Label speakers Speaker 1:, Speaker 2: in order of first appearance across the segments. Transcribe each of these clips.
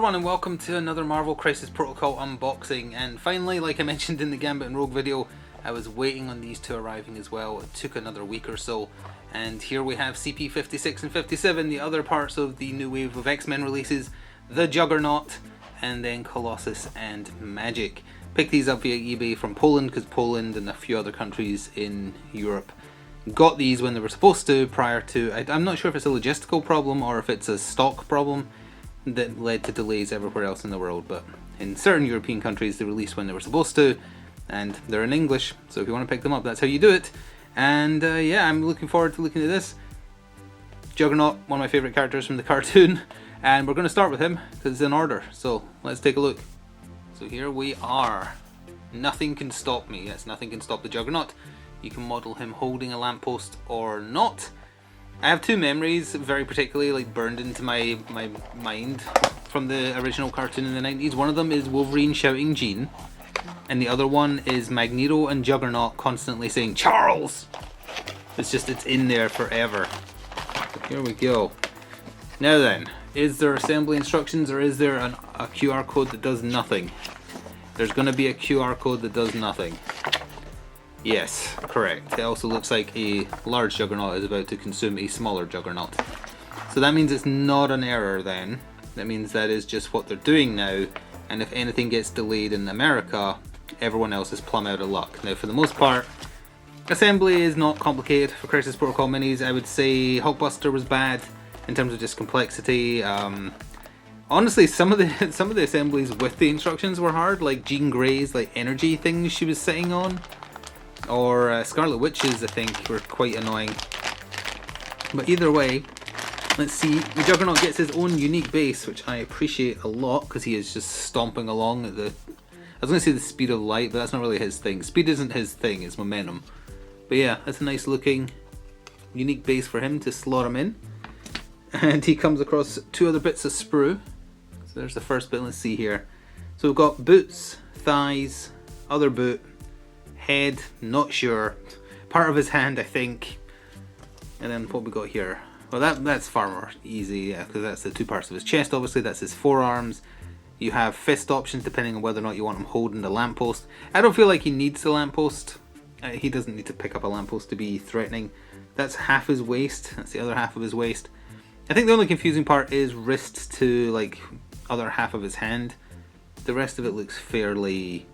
Speaker 1: everyone and welcome to another Marvel Crisis Protocol unboxing. And finally, like I mentioned in the Gambit and Rogue video, I was waiting on these two arriving as well. It took another week or so. And here we have CP 56 and 57, the other parts of the new wave of X-Men releases, the Juggernaut, and then Colossus and Magik. Picked these up via eBay from Poland because Poland and a few other countries in Europe got these when they were supposed to prior to... I'm not sure if it's a logistical problem or if it's a stock problem that led to delays everywhere else in the world, but in certain European countries they released when they were supposed to, and they're in English, so if you want to pick them up, that's how you do it. And yeah, I'm looking forward to looking at this. Juggernaut, one of my favourite characters from the cartoon, and we're going to start with him because it's in order, so let's take a look. So here we are. Nothing can stop me. Yes, nothing can stop the Juggernaut. You can model him holding a lamppost or not. I have two memories, very particularly like burned into my mind from the original cartoon in the 90s. One of them is Wolverine shouting Jean, and the other one is Magneto and Juggernaut constantly saying Charles. It's in there forever. So here we go. Now then, is there assembly instructions or is there a QR code that does nothing? There's going to be a QR code that does nothing. Yes, correct. It also looks like a large Juggernaut is about to consume a smaller Juggernaut. So that means it's not an error then. That means that is just what they're doing now, and if anything gets delayed in America, everyone else is plumb out of luck. Now for the most part, assembly is not complicated for Crisis Protocol minis. I would say Hulkbuster was bad in terms of just complexity. Honestly, some of the assemblies with the instructions were hard, like Jean Grey's like energy things she was sitting on. Or Scarlet Witches, I think, were quite annoying. But either way, let's see. The Juggernaut gets his own unique base, which I appreciate a lot because he is just stomping along at the... I was going to say the speed of light, but that's not really his thing. Speed isn't his thing, it's momentum. But yeah, that's a nice looking unique base for him to slot him in. And he comes across two other bits of sprue. So there's the first bit, let's see here. So we've got boots, thighs, other boot, head, not sure, part of his hand I think, and then what we got here, well that's far more easy, yeah, because that's the two parts of his chest. Obviously that's his forearms. You have fist options depending on whether or not you want him holding the lamppost. I don't feel like he needs the lamppost. He doesn't need to pick up a lamppost to be threatening. That's half his waist, that's the other half of his waist. I think the only confusing part is wrist to like other half of his hand. The rest of it looks fairly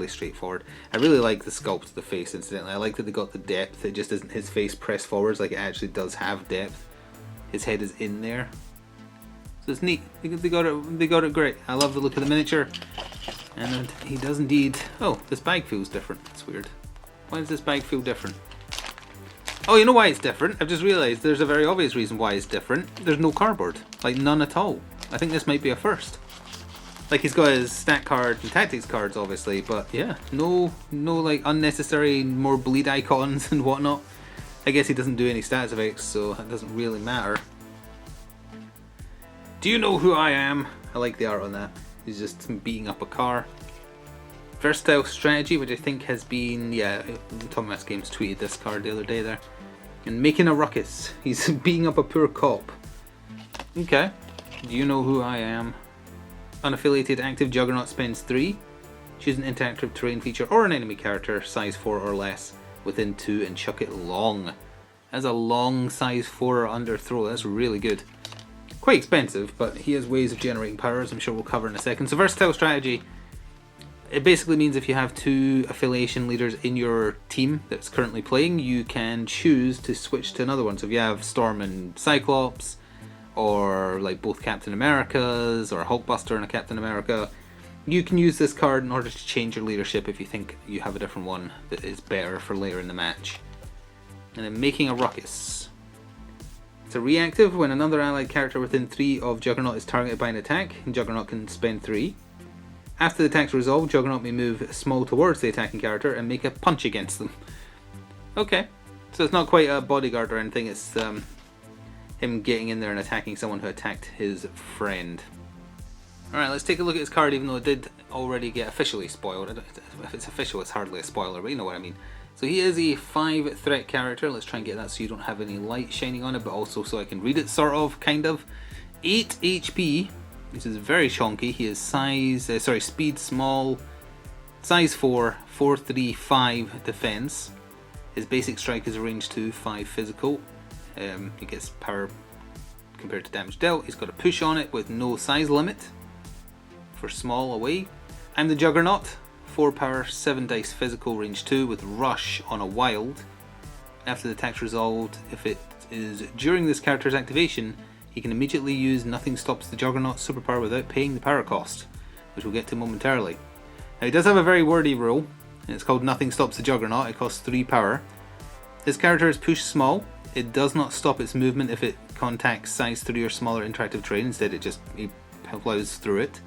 Speaker 1: straightforward. I really like the sculpt of the face, incidentally. I like that they got the depth. It just isn't his face pressed forwards, like it actually does have depth. His head is in there. So it's neat. They got it great. I love the look of the miniature. And he does indeed... Oh, this bag feels different. It's weird. Why does this bag feel different? Oh, you know why it's different? I've just realised there's a very obvious reason why it's different. There's no cardboard. Like, none at all. I think this might be a first. Like, he's got his stat cards and tactics cards, obviously, but yeah, no like unnecessary more bleed icons and whatnot. I guess he doesn't do any stats effects, so it doesn't really matter. Do you know who I am? I like the art on that. He's just beating up a car. Versatile strategy, which I think has been, yeah, Thomas Games tweeted this card the other day there. And making a ruckus. He's beating up a poor cop. Okay. Do you know who I am? Unaffiliated active Juggernaut spends 3. Choose an interactive terrain feature or an enemy character, size 4 or less, within 2 and chuck it long. That's a long size 4 or under throw, that's really good. Quite expensive, but he has ways of generating powers, I'm sure we'll cover in a second. So versatile strategy, it basically means if you have 2 affiliation leaders in your team that's currently playing, you can choose to switch to another one. So if you have Storm and Cyclops, or like both Captain Americas, or Hulkbuster and a Captain America, you can use this card in order to change your leadership if you think you have a different one that is better for later in the match. And then making a ruckus. It's a reactive. When another allied character within 3 of Juggernaut is targeted by an attack, Juggernaut can spend 3. After the attack's resolved, Juggernaut may move small towards the attacking character and make a punch against them. Okay, so it's not quite a bodyguard or anything, it's him getting in there and attacking someone who attacked his friend. Alright, let's take a look at his card, even though it did already get officially spoiled. If it's official, it's hardly a spoiler, but you know what I mean. So he is a 5 threat character. Let's try and get that so you don't have any light shining on it, but also so I can read it, sort of, kind of. 8 HP, which is very chonky. He is speed small, size 4, 435 defense. His basic strike is range 2, 5 physical. He gets power compared to damage dealt. He's got a push on it with no size limit for small away. I'm the Juggernaut, 4 power, 7 dice physical, range 2 with rush on a wild. After the attack's resolved, if it is during this character's activation, he can immediately use Nothing Stops the Juggernaut superpower without paying the power cost, which we'll get to momentarily. Now he does have a very wordy rule, and it's called Nothing Stops the Juggernaut. It costs 3 power. This character is push small. It does not stop its movement if it contacts size 3 or smaller interactive terrain. Instead it just plows through it.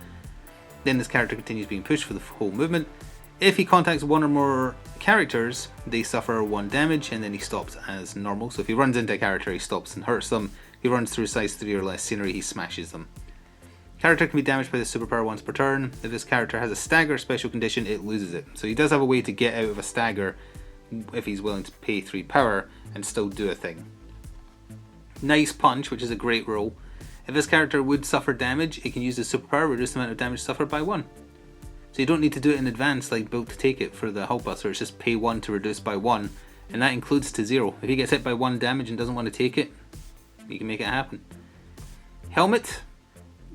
Speaker 1: Then this character continues being pushed for the whole movement. If he contacts one or more characters, they suffer 1 damage, and then he stops as normal. So if he runs into a character, he stops and hurts them. If he runs through size 3 or less scenery, he smashes them. Character can be damaged by the superpower once per turn. If this character has a stagger special condition, it loses it. So he does have a way to get out of a stagger if he's willing to pay 3 power and still do a thing. Nice Punch, which is a great rule. If this character would suffer damage, it can use the superpower, reduce the amount of damage suffered by 1. So you don't need to do it in advance like Built to Take It for the Hull Buster. It's just pay 1 to reduce by 1, and that includes to 0. If he gets hit by 1 damage and doesn't want to take it, you can make it happen. Helmet.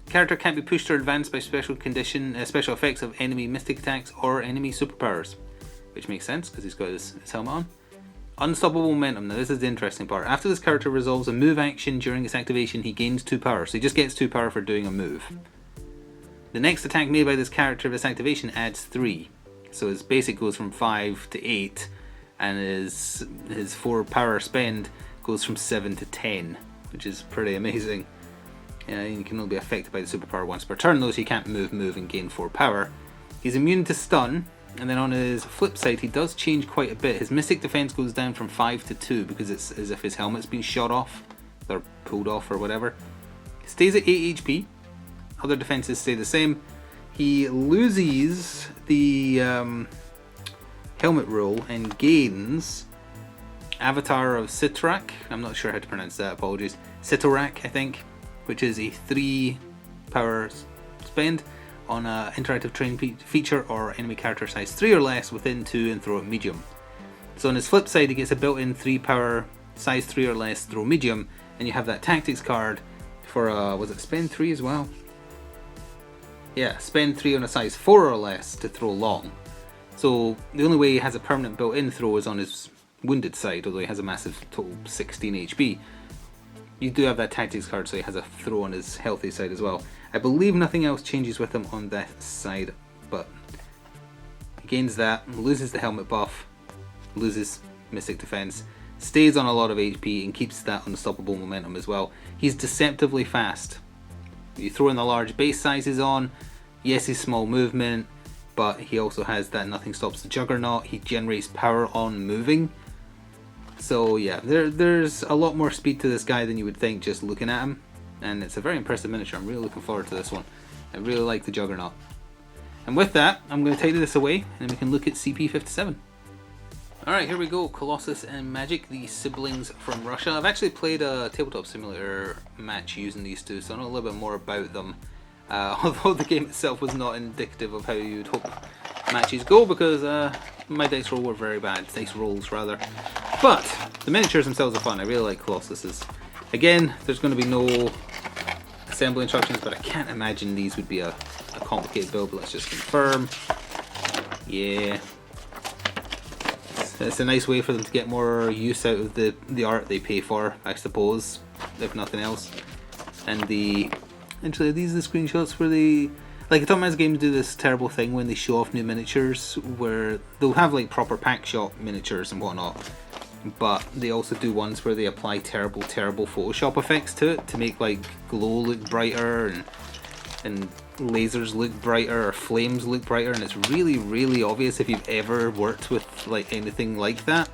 Speaker 1: Character can't be pushed or advanced by special effects of enemy mystic attacks or enemy superpowers, which makes sense because he's got his helmet on. Unstoppable momentum. Now this is the interesting part. After this character resolves a move action during its activation, he gains 2 power. So he just gets 2 power for doing a move. The next attack made by this character of this activation adds 3. So his basic goes from 5 to 8, and his 4 power spend goes from 7 to 10, which is pretty amazing. He can only be affected by the superpower once per turn, though, so he can't move and gain 4 power. He's immune to stun, and then on his flip side, he does change quite a bit. His mystic defense goes down from 5 to 2 because it's as if his helmet's been shot off or pulled off or whatever. He stays at 8 HP. Other defenses stay the same. He loses the helmet rule and gains Avatar of Sitrak. I'm not sure how to pronounce that, apologies. Sitorak, I think, which is a 3 power spend on an interactive terrain feature or enemy character size 3 or less within 2 and throw it medium. So on his flip side, he gets a built-in 3 power size 3 or less throw medium, and you have that tactics card for was it spend 3 as well? Yeah, spend 3 on a size 4 or less to throw long. So the only way he has a permanent built-in throw is on his wounded side, although he has a massive total 16 HP. You do have that tactics card, so he has a throw on his healthy side as well. I believe nothing else changes with him on that side, but he gains that, loses the helmet buff, loses mystic defense, stays on a lot of HP and keeps that unstoppable momentum as well. He's deceptively fast. You throw in the large base sizes on, yes, he's small movement, but he also has that Nothing Stops the Juggernaut. He generates power on moving. So yeah, there's a lot more speed to this guy than you would think just looking at him, and it's a very impressive miniature. I'm really looking forward to this one. I really like the Juggernaut. And with that, I'm going to tidy this away and we can look at CP57. Alright, here we go. Colossus and Magik, the siblings from Russia. I've actually played a Tabletop Simulator match using these two, so I know a little bit more about them. Although the game itself was not indicative of how you'd hope matches go, because my dice roll were very bad. Dice rolls, rather. But the miniatures themselves are fun. I really like Colossus's. Again, there's going to be no assembly instructions, but I can't imagine these would be a complicated build, but let's just confirm. Yeah. It's a nice way for them to get more use out of the art they pay for, I suppose, if nothing else. And actually, these are the screenshots where like Atomic Games do this terrible thing when they show off new miniatures, where they'll have like proper pack shop miniatures and whatnot, but they also do ones where they apply terrible Photoshop effects to it to make like glow look brighter and lasers look brighter or flames look brighter, and it's really obvious if you've ever worked with like anything like that.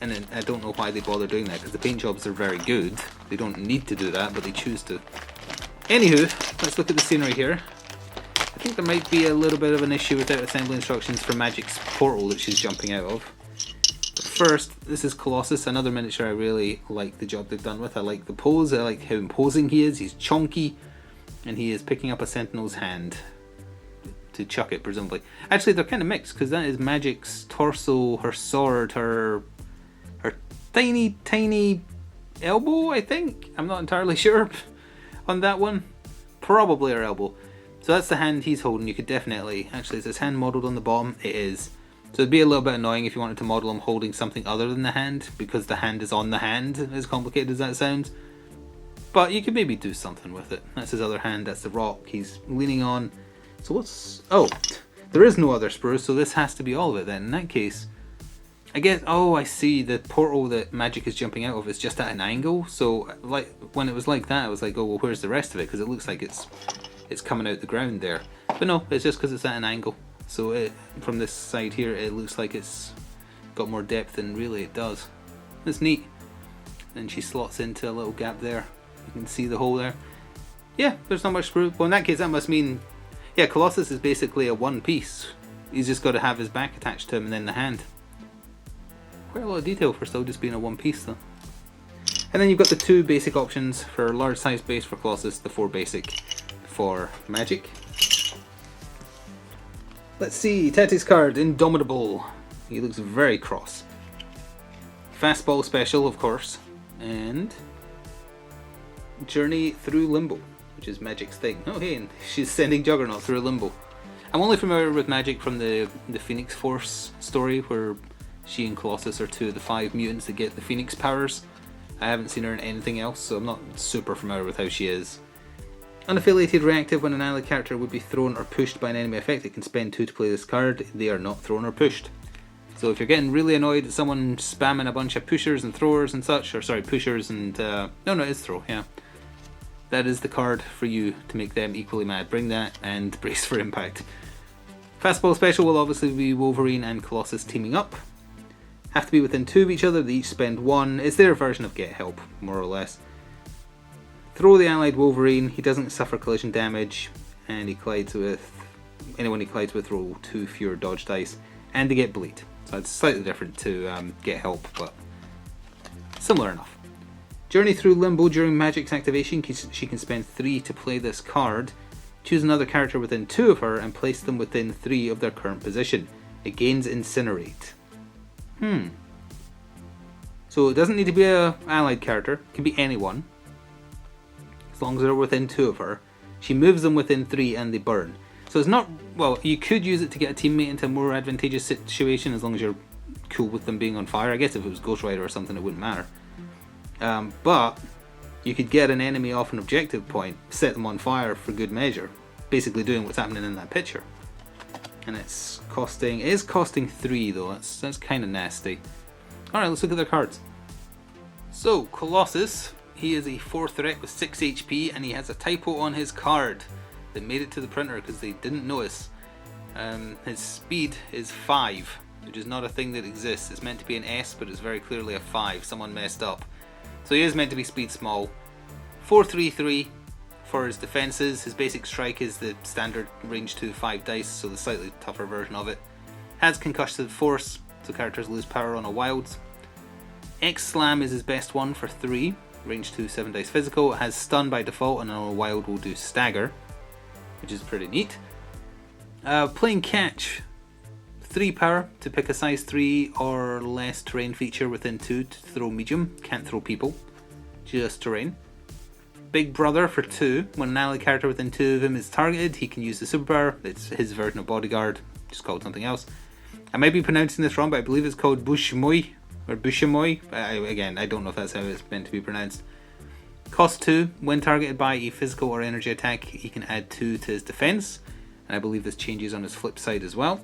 Speaker 1: And then, I don't know why they bother doing that, because the paint jobs are very good. They don't need to do that, but they choose to. Anywho, let's look at the scenery here. I think there might be a little bit of an issue without assembly instructions for Magik's portal that she's jumping out of. But first, this is Colossus, another miniature I really like the job they've done with. I like the pose, I like how imposing he is. He's chonky, and he is picking up a Sentinel's hand to chuck it, presumably. Actually, they're kind of mixed, because that is Magik's torso, her sword, her tiny, tiny elbow, I think? I'm not entirely sure on that one. Probably her elbow. So that's the hand he's holding. You could definitely... Actually, is his hand modelled on the bottom? It is. So it'd be a little bit annoying if you wanted to model him holding something other than the hand, because the hand is on the hand, as complicated as that sounds. But you could maybe do something with it. That's his other hand, that's the rock he's leaning on. So what's... Oh, there is no other sprue, so this has to be all of it then. In that case, I guess... Oh, I see. The portal that Magik is jumping out of is just at an angle. So like when it was like that, I was like, oh, well, where's the rest of it? Because it looks like it's coming out the ground there. But no, it's just because it's at an angle. So from this side here, it looks like it's got more depth than really it does. It's neat. And she slots into a little gap there. You can see the hole there. Yeah, there's not much sprue. Well, in that case, that must mean... Yeah, Colossus is basically a one piece. He's just got to have his back attached to him and then the hand. Quite a lot of detail for still just being a one piece though. And then you've got the two basic options for large size base for Colossus, the 4 basic for Magik. Let's see, Teti's card, Indomitable. He looks very cross. Fastball special, of course. And Journey Through Limbo, which is Magik's thing. Oh hey, and she's sending Juggernaut through a limbo. I'm only familiar with Magik from the Phoenix Force story, where she and Colossus are 2 of the 5 mutants that get the Phoenix powers. I haven't seen her in anything else, so I'm not super familiar with how she is. Unaffiliated reactive: when an allied character would be thrown or pushed by an enemy effect, it can spend 2 to play this card. They are not thrown or pushed. So if you're getting really annoyed at someone spamming a bunch of pushers and throwers and such, or sorry, pushers and... no, it is throw, yeah. That is the card for you to make them equally mad. Bring that and brace for impact. Fastball special will obviously be Wolverine and Colossus teaming up. Have to be within 2 of each other, they each spend 1. It's their version of Get Help, more or less. Throw the allied Wolverine, he doesn't suffer collision damage, and he collides with... Anyone he collides with roll 2 fewer dodge dice, and they get bleed. So it's slightly different to Get Help, but similar enough. Journey Through Limbo: during Magik's activation, she can spend 3 to play this card. Choose another character within 2 of her and place them within 3 of their current position. It gains Incinerate. So it doesn't need to be an allied character, it can be anyone. As long as they're within 2 of her. She moves them within 3 and they burn. So it's not... Well, you could use it to get a teammate into a more advantageous situation as long as you're cool with them being on fire. I guess if it was Ghost Rider or something it wouldn't matter. But you could get an enemy off an objective point, set them on fire for good measure. Basically doing what's happening in that picture. And it is costing 3 though, that's kind of nasty. Alright, let's look at their cards. So, Colossus, he is a 4 threat with 6 HP, and he has a typo on his card that made it to the printer because they didn't notice. His speed is 5, which is not a thing that exists. It's meant to be an S, but it's very clearly a 5. Someone messed up. So he is meant to be speed small. 4-3-3 for his defenses. His basic strike is the standard range 2 5 dice, so the slightly tougher version of it. Has concussive force, so characters lose power on a wild. X Slam is his best one for 3, range 2 7 dice physical. It has stun by default, and on a wild will do stagger, which is pretty neat. Playing catch, 3 power to pick a size 3 or less terrain feature within 2 to throw medium. Can't throw people, just terrain. Big Brother for 2. When an allied character within 2 of him is targeted, he can use the superpower. It's his version of Bodyguard, just called something else. I might be pronouncing this wrong, but I believe it's called Bushmoy, or Bushamoy. Again, I don't know if that's how it's meant to be pronounced. Cost 2. When targeted by a physical or energy attack, he can add 2 to his defense. And I believe this changes on his flip side as well.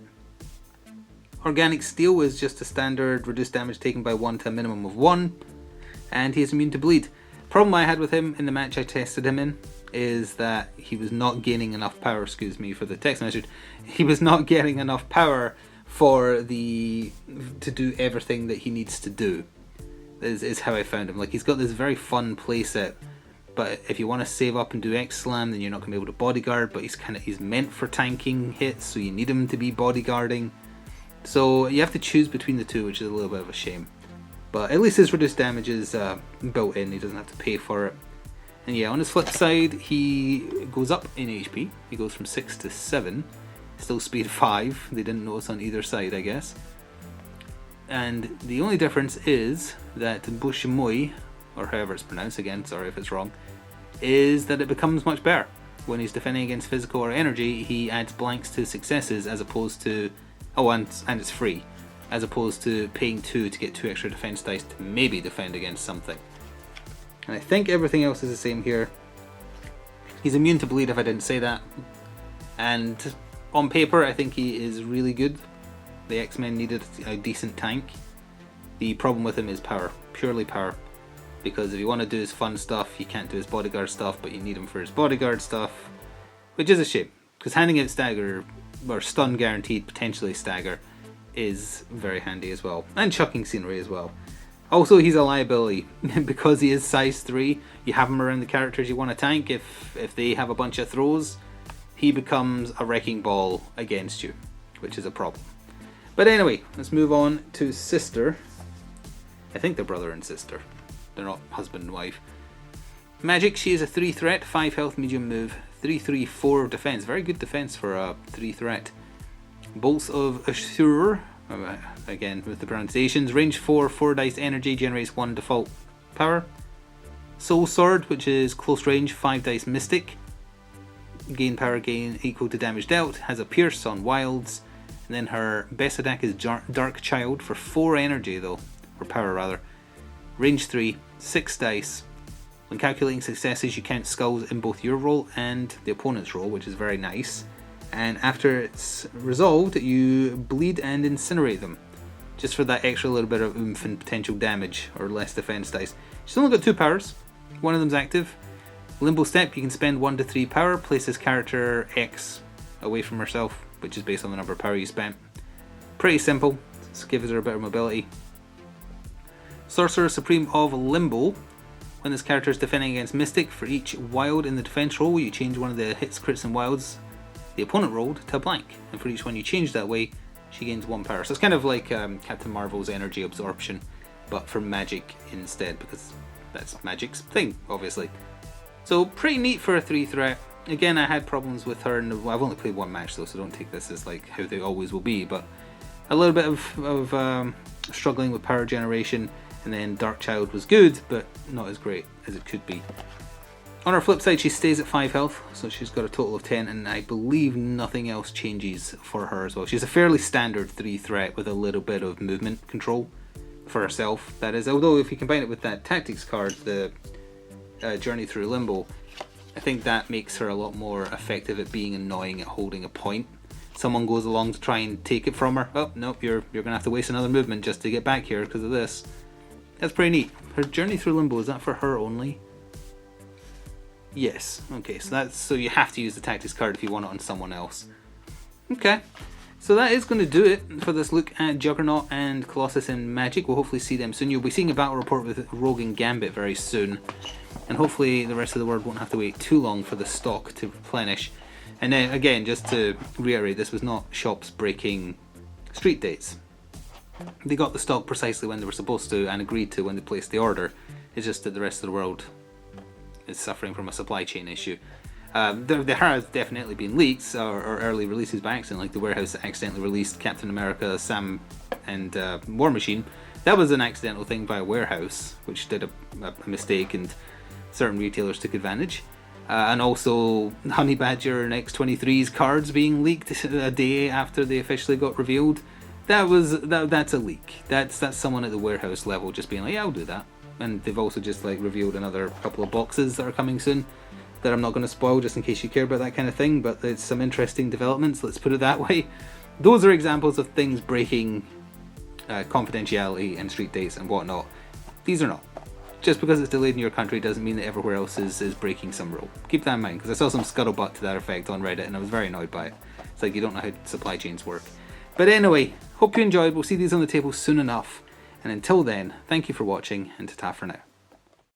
Speaker 1: Organic Steel is just a standard reduced damage taken by 1 to a minimum of 1. And he is immune to bleed. Problem I had with him in the match I tested him in is that he was not gaining enough power, excuse me for the text message, he was not getting enough power for to do everything that he needs to do, is how I found him. Like, he's got this very fun playset, but if you want to save up and do X-Slam, then you're not going to be able to bodyguard, but he's meant for tanking hits, so you need him to be bodyguarding. So you have to choose between the two, which is a little bit of a shame. But at least his reduced damage is built in, he doesn't have to pay for it. And yeah, on his flip side, he goes up in HP. He goes from 6 to 7. Still speed 5. They didn't notice on either side, I guess. And the only difference is that Bushimoy, or however it's pronounced, again, sorry if it's wrong, is that it becomes much better. When he's defending against physical or energy, he adds blanks to successes as opposed to... Oh, and it's free. As opposed to paying 2 to get 2 extra defense dice to maybe defend against something. And I think everything else is the same here. He's immune to bleed if I didn't say that. And on paper, I think he is really good. The X-Men needed a decent tank. The problem with him is power. Purely power. Because if you want to do his fun stuff, you can't do his bodyguard stuff, but you need him for his bodyguard stuff. Which is a shame. Because handing out stagger, or stun guaranteed, potentially stagger, is very handy as well. And chucking scenery as well. Also, he's a liability. Because he is size 3, you have him around the characters you want to tank. If they have a bunch of throws, he becomes a wrecking ball against you, which is a problem. But anyway, let's move on to Sister. I think they're brother and sister. They're not husband and wife. Magik, she is a 3 threat, 5 health, medium move, 3/3/4 defense. Very good defense for a 3 threat. Bolts of Ashur. Again, with the pronunciations, range 4, 4 dice energy, generates 1 default power. Soul Sword, which is close range, 5 dice mystic. Gain power gain equal to damage dealt, has a pierce on wilds. And then her best attack is Dark Child for 4 energy though, or power rather. Range 3, 6 dice. When calculating successes, you count skulls in both your roll and the opponent's roll, which is very nice. And after it's resolved, you bleed and incinerate them, just for that extra little bit of oomph and potential damage, or less defense dice. She's only got 2 powers, one of them's active. Limbo Step, you can spend 1 to 3 power, place this character X away from herself, which is based on the number of power you spent. Pretty simple, just gives her a bit of mobility. Sorcerer Supreme of Limbo. When this character is defending against Mystic, for each wild in the defense roll, you change one of the hits, crits and wilds the opponent rolled to blank, and for each one you change that way, she gains 1 power. So it's kind of like Captain Marvel's energy absorption, but for magic instead, because that's magic's thing, obviously. So pretty neat for a 3 threat. Again, I had problems with her, and I've only played 1 match though, so don't take this as like how they always will be, but a little bit of struggling with power generation, and then Dark Child was good, but not as great as it could be. On her flip side, she stays at 5 health, so she's got a total of 10, and I believe nothing else changes for her as well. She's a fairly standard 3 threat with a little bit of movement control for herself, that is. Although if you combine it with that tactics card, the Journey Through Limbo, I think that makes her a lot more effective at being annoying at holding a point. Someone goes along to try and take it from her. Oh, nope, you're going to have to waste another movement just to get back here because of this. That's pretty neat. Her Journey Through Limbo, is that for her only? Yes. Okay, so you have to use the tactics card if you want it on someone else. Okay. So that is going to do it for this look at Juggernaut and Colossus Magik. We'll hopefully see them soon. You'll be seeing a battle report with Rogue and Gambit very soon. And hopefully the rest of the world won't have to wait too long for the stock to replenish. And then again, just to reiterate, this was not shops breaking street dates. They got the stock precisely when they were supposed to and agreed to when they placed the order. It's just that the rest of the world is suffering from a supply chain issue. There has definitely been leaks or early releases by accident, like the warehouse that accidentally released Captain America, Sam and War Machine. That was an accidental thing by a warehouse, which did a mistake, and certain retailers took advantage. And also Honey Badger and X-23's cards being leaked a day after they officially got revealed. That's a leak. That's someone at the warehouse level just being like, yeah, I'll do that. And they've also just like revealed another couple of boxes that are coming soon that I'm not going to spoil just in case you care about that kind of thing, but there's some interesting developments, let's put it that way. Those are examples of things breaking confidentiality and street dates and whatnot. These are not. Just because it's delayed in your country doesn't mean that everywhere else is breaking some rule. Keep that in mind, because I saw some scuttlebutt to that effect on Reddit and I was very annoyed by it. It's like you don't know how supply chains work. But anyway, hope you enjoyed. We'll see these on the table soon enough. And until then, thank you for watching, and ta-ta for now.